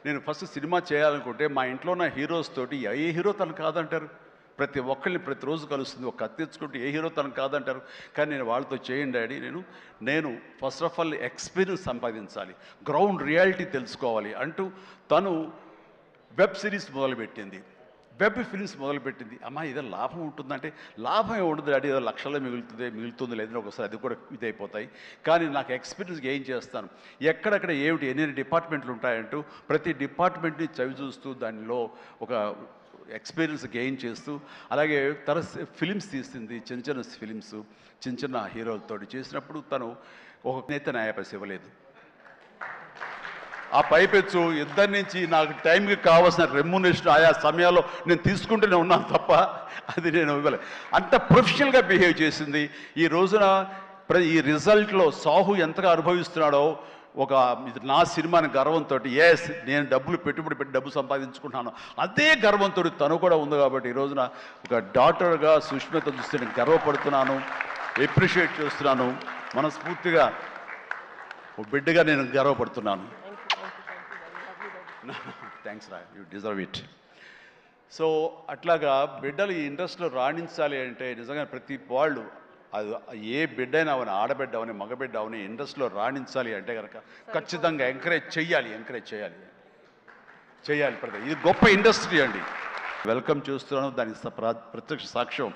నేను first cinema చేయాలనుకుంటే మా ఇంట్లో ఉన్న హీరోస్ తోటి ఏ హీరో తను కాదంటారు? ప్రతి ఒక్కరిని ప్రతిరోజు కలుస్తుంది. ఒక కత్తి తెచ్చుకుంటే ఏ హీరో తను కాదంటారు? కానీ నేను వాళ్ళతో చేయండి డాడీ, నేను ఫస్ట్ ఆఫ్ ఆల్ ఎక్స్పీరియన్స్ సంపాదించాలి, గ్రౌండ్ రియాలిటీ తెలుసుకోవాలి అంటూ తను వెబ్ సిరీస్ మొదలుపెట్టింది, వెబ్ ఫిలిమ్స్ మొదలుపెట్టింది. అమ్మా ఏదో లాభం ఉంటుందంటే లాభం ఉండదు డాడీ, ఏదో లక్షల్లో మిగులుతుంది లేదని ఒకసారి అది కూడా ఇదైపోతాయి. కానీ నాకు ఎక్స్పీరియన్స్ గెయిన్ చేస్తాను, ఎక్కడెక్కడ ఏమిటి ఎన్ని డిపార్ట్మెంట్లు ఉంటాయంటూ ప్రతి డిపార్ట్మెంట్ని చవి చూస్తూ దానిలో ఒక ఎక్స్పీరియన్స్ గెయిన్ చేస్తూ, అలాగే తన ఫిలిమ్స్ తీసింది, చిన్న చిన్న ఫిలిమ్స్ చిన్న చిన్న హీరోలతో చేసినప్పుడు తను ఒక నేత న్యాయపరిసి ఇవ్వలేదు. ఆ పైపెచ్చు ఇద్దరి నుంచి నాకు టైంకి కావాల్సిన రెమ్యునరేషన్ ఆయా సమయాల్లో నేను తీసుకుంటూనే ఉన్నాను తప్ప అది నేను ఇవ్వలేదు. అంత ప్రొఫెషనల్గా బిహేవ్ చేసింది. ఈ రోజున ఈ రిజల్ట్లో సాహు ఎంతగా అనుభవిస్తున్నాడో, ఒక నా సినిమాని గర్వంతో నేను పెట్టుబడి పెట్టి డబ్బు సంపాదించుకుంటున్నాను అదే గర్వంతో తను కూడా ఉంది. కాబట్టి ఈ రోజున ఒక డాటర్గా సుష్మిత చూస్తే నేను గర్వపడుతున్నాను, ఎప్రిషియేట్ చేస్తున్నాను, మనస్ఫూర్తిగా ఓ బిడ్డగా నేను గర్వపడుతున్నాను. థ్యాంక్స్ రా, యూ డిజర్వ్ ఇట్. సో అట్లాగా బిడ్డలు ఈ ఇండస్ట్రీలో రాణించాలి అంటే నిజంగా ప్రతి వాళ్ళు, అది ఏ బిడ్డ అయినా అవని, ఆడబిడ్డ అవని, మగబిడ్డ అవని, ఇండస్ట్రీలో రాణించాలి అంటే కనుక ఖచ్చితంగా ఎంకరేజ్ చేయాలి. ఇది గొప్ప ఇండస్ట్రీ అండి. వెల్కమ్ చేస్తున్నాను, దానికి ప్రత్యక్ష సాక్ష్యం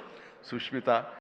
సుష్మిత.